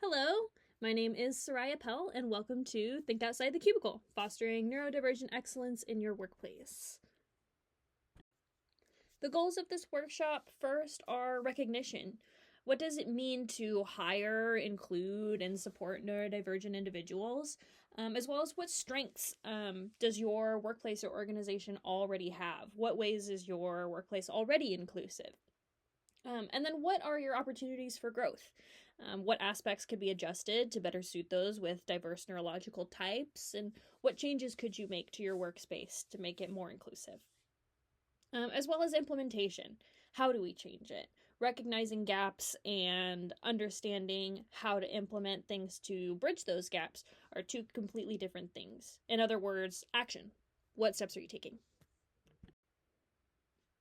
Hello, my name is Soraya Pell, and welcome to Think Outside the Cubicle, fostering neurodivergent excellence in your workplace. The goals of this workshop first are recognition. What does it mean to hire, include, and support neurodivergent individuals? As well as what strengths does your workplace or organization already have? What ways is your workplace already inclusive? And then what are your opportunities for growth? What aspects could be adjusted to better suit those with diverse neurological types? And what changes could you make to your workspace to make it more inclusive? As well as implementation. How do we change it? Recognizing gaps and understanding how to implement things to bridge those gaps are two completely different things. In other words, action. What steps are you taking?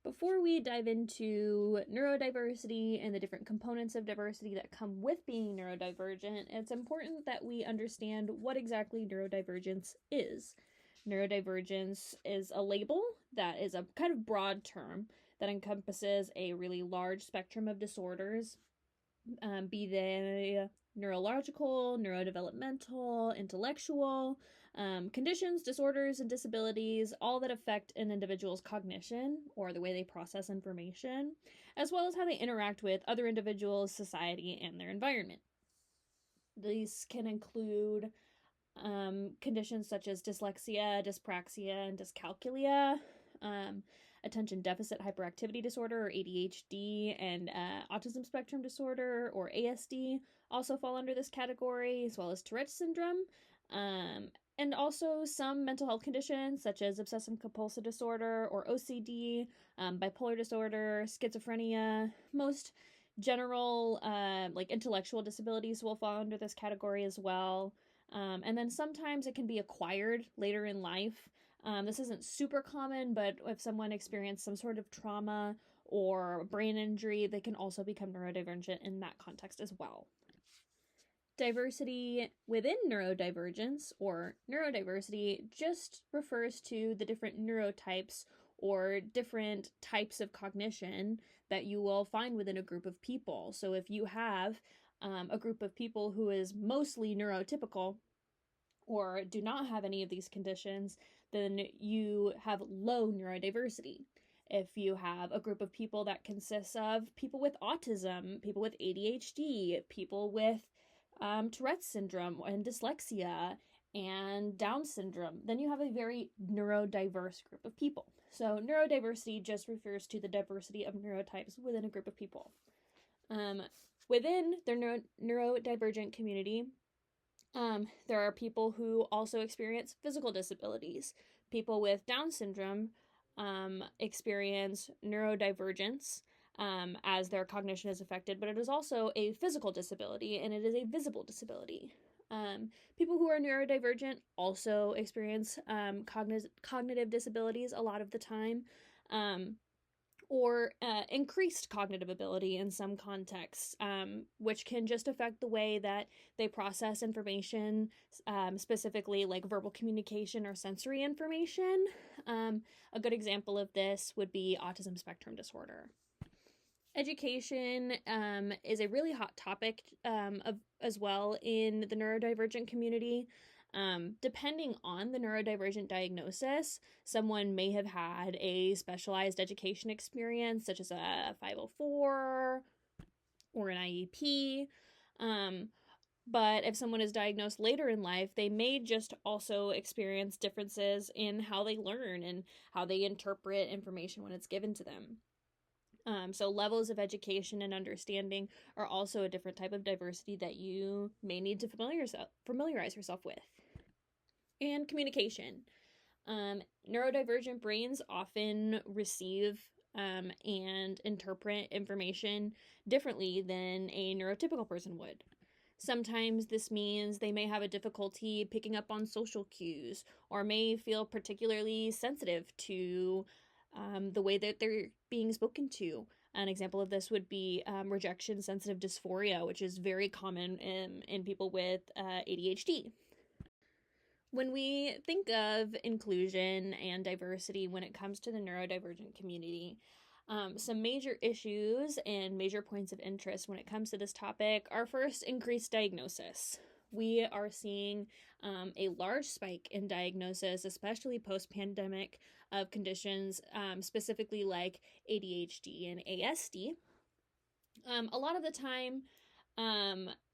Before we dive into neurodiversity and the different components of diversity that come with being neurodivergent, it's important that we understand what exactly neurodivergence is. Neurodivergence is a label that is a kind of broad term that encompasses a really large spectrum of disorders, be they neurological, neurodevelopmental, intellectual, conditions, disorders, and disabilities, all that affect an individual's cognition or the way they process information, as well as how they interact with other individuals, society, and their environment. These can include conditions such as dyslexia, dyspraxia, and dyscalculia, attention deficit hyperactivity disorder or ADHD, and autism spectrum disorder or ASD also fall under this category, as well as Tourette's syndrome, and also some mental health conditions such as obsessive compulsive disorder or OCD, bipolar disorder, schizophrenia. Most general like intellectual disabilities will fall under this category as well. And then sometimes it can be acquired later in life. This isn't super common, but if someone experienced some sort of trauma or brain injury, they can also become neurodivergent in that context as well. Diversity within neurodivergence or neurodiversity just refers to the different neurotypes or different types of cognition that you will find within a group of people. So if you have a group of people who is mostly neurotypical or do not have any of these conditions, then you have low neurodiversity. If you have a group of people that consists of people with autism, people with ADHD, people with Tourette's syndrome and dyslexia and Down syndrome, then you have a very neurodiverse group of people. So neurodiversity just refers to the diversity of neurotypes within a group of people. Within the neurodivergent community, there are people who also experience physical disabilities. People with Down syndrome experience neurodivergence as their cognition is affected, but it is also a physical disability and it is a visible disability. People who are neurodivergent also experience cognitive disabilities a lot of the time, or increased cognitive ability in some contexts, which can just affect the way that they process information, specifically like verbal communication or sensory information. A good example of this would be autism spectrum disorder. Education is a really hot topic as well in the neurodivergent community. Depending on the neurodivergent diagnosis, someone may have had a specialized education experience, such as a 504 or an IEP. But if someone is diagnosed later in life, they may just also experience differences in how they learn and how they interpret information when it's given to them. So levels of education and understanding are also a different type of diversity that you may need to familiarize yourself with. And communication. Neurodivergent brains often receive and interpret information differently than a neurotypical person would. Sometimes this means they may have a difficulty picking up on social cues or may feel particularly sensitive to the way that they're being spoken to. An example of this would be rejection sensitive dysphoria, which is very common in people with ADHD. When we think of inclusion and diversity when it comes to the neurodivergent community, Some major issues and major points of interest when it comes to this topic are first, increased diagnosis. We are seeing a large spike in diagnosis, especially post pandemic, of conditions specifically like ADHD and ASD. A lot of the time,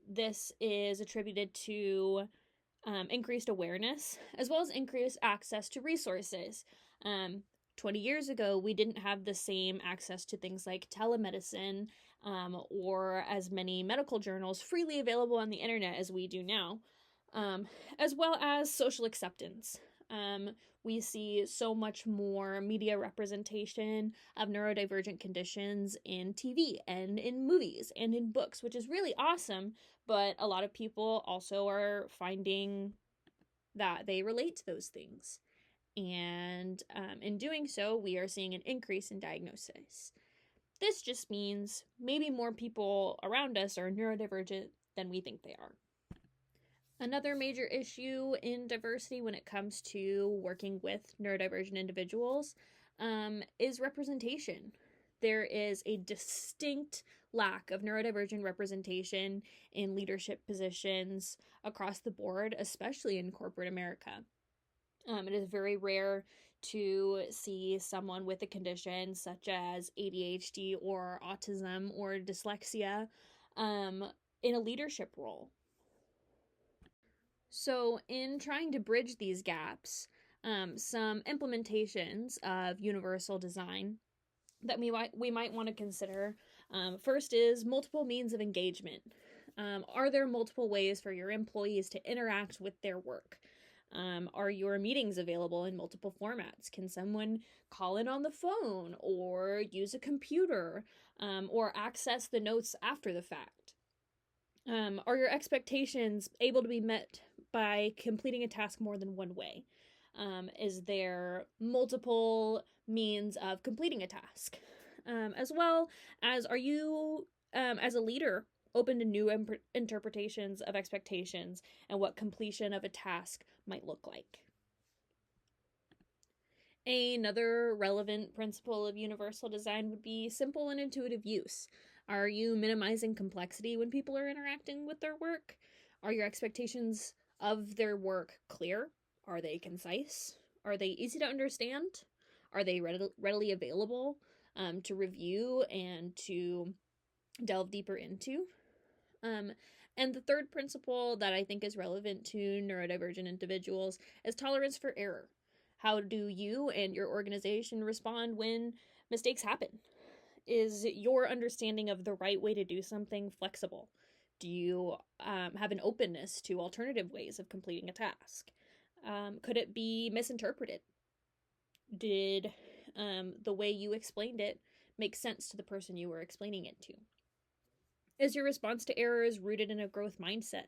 this is attributed to increased awareness as well as increased access to resources. 20 years ago, we didn't have the same access to things like telemedicine or as many medical journals freely available on the internet as we do now, as well as social acceptance. We see so much more media representation of neurodivergent conditions in TV and in movies and in books, which is really awesome, but a lot of people also are finding that they relate to those things. And in doing so, we are seeing an increase in diagnosis. This just means maybe more people around us are neurodivergent than we think they are. Another major issue in diversity when it comes to working with neurodivergent individuals is representation. There is a distinct lack of neurodivergent representation in leadership positions across the board, especially in corporate America. It is very rare to see someone with a condition such as ADHD or autism or dyslexia in a leadership role. So, in trying to bridge these gaps, some implementations of universal design that we might want to consider first is multiple means of engagement. Are there multiple ways for your employees to interact with their work? Are your meetings available in multiple formats? Can someone call in on the phone or use a computer or access the notes after the fact? Are your expectations able to be met by completing a task more than one way? Is there multiple means of completing a task? As well as, are you, as a leader, open to new interpretations of expectations and what completion of a task might look like? Another relevant principle of universal design would be simple and intuitive use. Are you minimizing complexity when people are interacting with their work? Are your expectations of their work clear? Are they concise? Are they easy to understand? Are they readily available to review and to delve deeper into? And the third principle that I think is relevant to neurodivergent individuals is tolerance for error. How do you and your organization respond when mistakes happen? Is your understanding of the right way to do something flexible? Do you have an openness to alternative ways of completing a task? Could it be misinterpreted? Did the way you explained it make sense to the person you were explaining it to? Is your response to errors rooted in a growth mindset?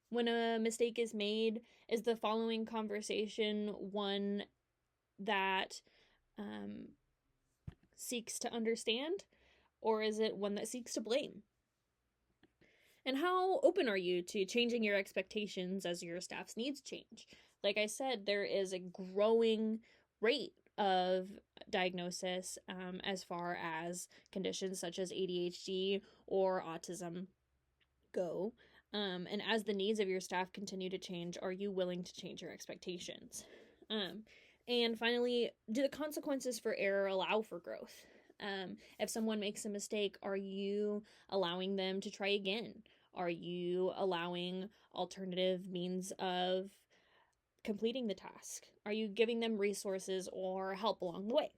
When a mistake is made, is the following conversation one that seeks to understand, or is it one that seeks to blame? And how open are you to changing your expectations as your staff's needs change? Like I said, there is a growing rate of diagnosis as far as conditions such as ADHD or autism go. And as the needs of your staff continue to change, are you willing to change your expectations? And finally, do the consequences for error allow for growth? If someone makes a mistake, are you allowing them to try again? Are you allowing alternative means of completing the task? Are you giving them resources or help along the way?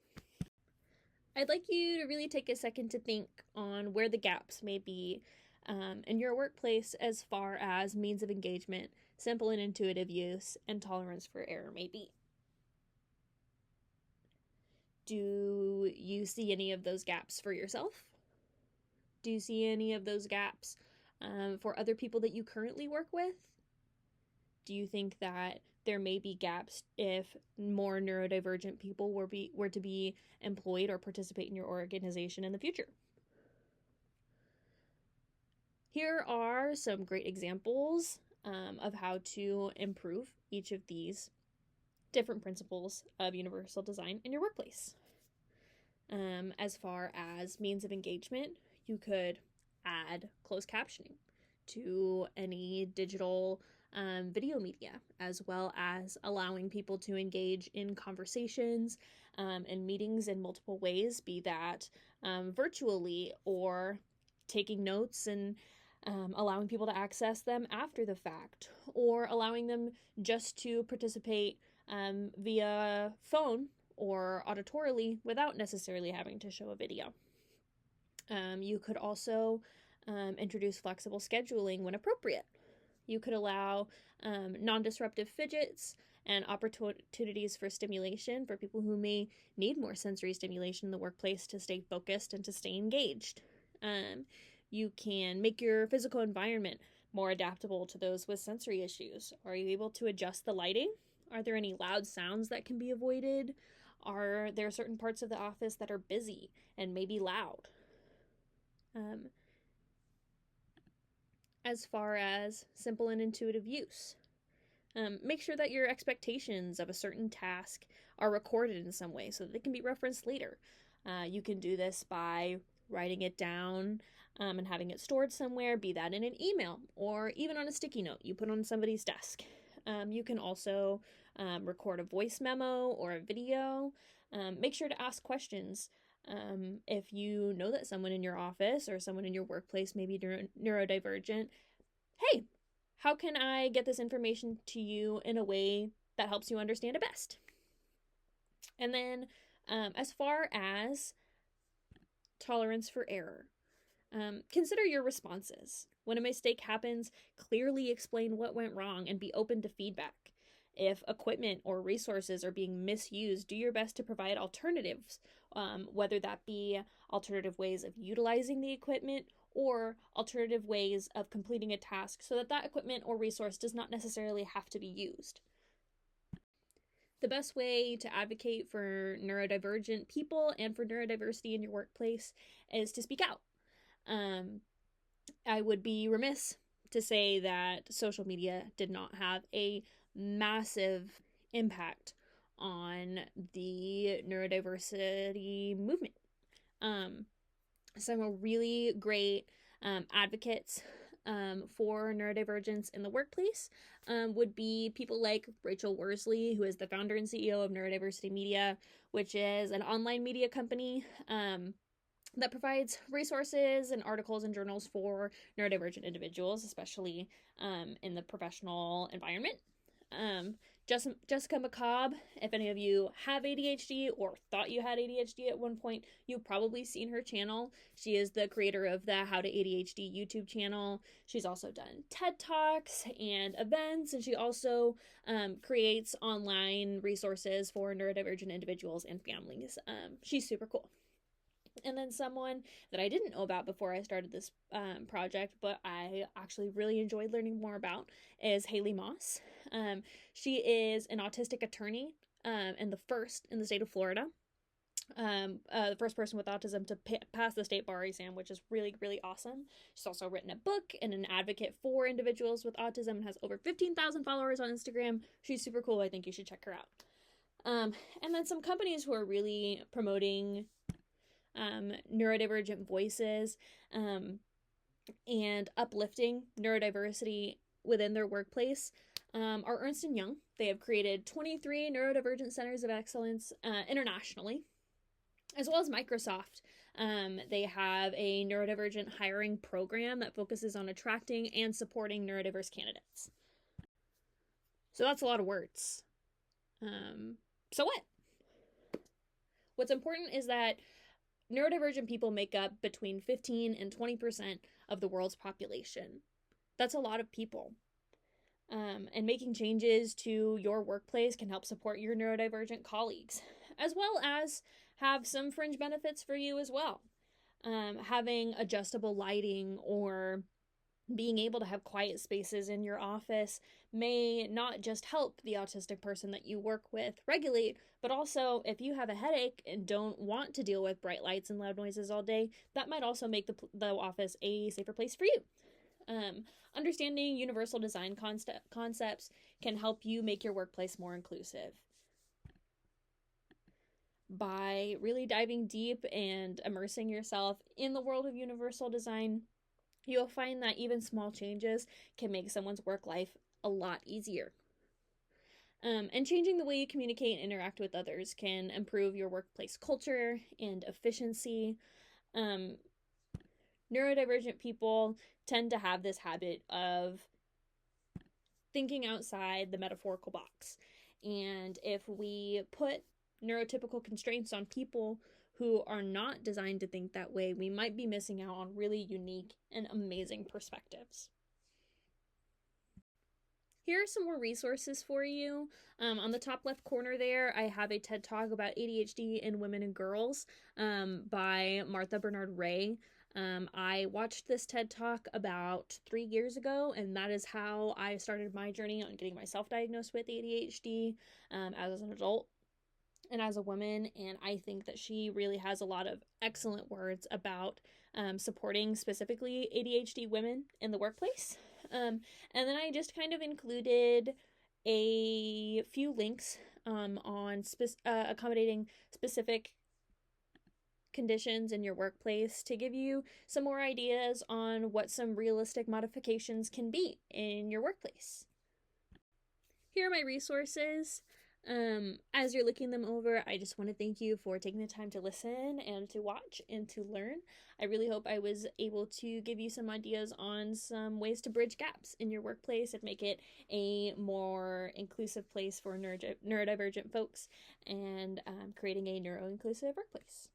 I'd like you to really take a second to think on where the gaps may be in your workplace as far as means of engagement, simple and intuitive use, and tolerance for error may be. Do you see any of those gaps for yourself? Do you see any of those gaps for other people that you currently work with? Do you think that there may be gaps if more neurodivergent people were to be employed or participate in your organization in the future? Here are some great examples of how to improve each of these different principles of universal design in your workplace. As far as means of engagement, you could add closed captioning to any digital video media, as well as allowing people to engage in conversations and meetings in multiple ways, be that virtually or taking notes and allowing people to access them after the fact, or allowing them just to participate via phone or auditorily without necessarily having to show a video. You could also introduce flexible scheduling when appropriate. You could allow non-disruptive fidgets and opportunities for stimulation for people who may need more sensory stimulation in the workplace to stay focused and to stay engaged. You can make your physical environment more adaptable to those with sensory issues. Are you able to adjust the lighting? Are there any loud sounds that can be avoided? Are there certain parts of the office that are busy and maybe loud? As far as simple and intuitive use, make sure that your expectations of a certain task are recorded in some way so that they can be referenced later. You can do this by writing it down and having it stored somewhere, be that in an email or even on a sticky note you put on somebody's desk. You can also record a voice memo or a video. Make sure to ask questions. If you know that someone in your office or someone in your workplace may be neurodivergent, hey, how can I get this information to you in a way that helps you understand it best? And then as far as tolerance for error, consider your responses. When a mistake happens, clearly explain what went wrong and be open to feedback. If equipment or resources are being misused, do your best to provide alternatives, whether that be alternative ways of utilizing the equipment or alternative ways of completing a task so that that equipment or resource does not necessarily have to be used. The best way to advocate for neurodivergent people and for neurodiversity in your workplace is to speak out. I would be remiss to say that social media did not have a massive impact on the neurodiversity movement. Some really great advocates for neurodivergence in the workplace would be people like Rachel Worsley, who is the founder and CEO of Neurodiversity Media, which is an online media company that provides resources and articles and journals for neurodivergent individuals, especially in the professional environment. Jessica McCobb, if any of you have ADHD or thought you had ADHD at one point, you've probably seen her channel. She is the creator of the How to ADHD YouTube channel. She's also done TED Talks and events, and she also creates online resources for neurodivergent individuals and families. She's super cool. And then someone that I didn't know about before I started this project, but I actually really enjoyed learning more about, is Haley Moss. She is an autistic attorney and the first in the state of Florida. The first person with autism to pass the state bar exam, which is really, really awesome. She's also written a book and an advocate for individuals with autism and has over 15,000 followers on Instagram. She's super cool. I think you should check her out. And then some companies who are really promoting neurodivergent voices and uplifting neurodiversity within their workplace are Ernst & Young. They have created 23 neurodivergent centers of excellence internationally, as well as Microsoft. They have a neurodivergent hiring program that focuses on attracting and supporting neurodiverse candidates. So that's a lot of words. So what? What's important is that neurodivergent people make up between 15 and 20% of the world's population. That's a lot of people. And making changes to your workplace can help support your neurodivergent colleagues, as well as have some fringe benefits for you as well. Having adjustable lighting or being able to have quiet spaces in your office may not just help the autistic person that you work with regulate, but also if you have a headache and don't want to deal with bright lights and loud noises all day, that might also make the office a safer place for you. Understanding universal design concepts can help you make your workplace more inclusive. by really diving deep and immersing yourself in the world of universal design, you'll find that even small changes can make someone's work life a lot easier. And changing the way you communicate and interact with others can improve your workplace culture and efficiency. Um, Neurodivergent people tend to have this habit of thinking outside the metaphorical box. And if we put neurotypical constraints on people who are not designed to think that way, we might be missing out on really unique and amazing perspectives. Here are some more resources for you. On the top left corner there, I have a TED Talk about ADHD in women and girls by Martha Bernard Ray. I watched this TED Talk about 3 years ago, and that is how I started my journey on getting myself diagnosed with ADHD as an adult and as a woman. And I think that she really has a lot of excellent words about supporting specifically ADHD women in the workplace. And then I just kind of included a few links on accommodating specific conditions in your workplace to give you some more ideas on what some realistic modifications can be in your workplace. Here are my resources. As you're looking them over, I just want to thank you for taking the time to listen and to watch and to learn. I really hope I was able to give you some ideas on some ways to bridge gaps in your workplace and make it a more inclusive place for neurodivergent folks and creating a neuro-inclusive workplace.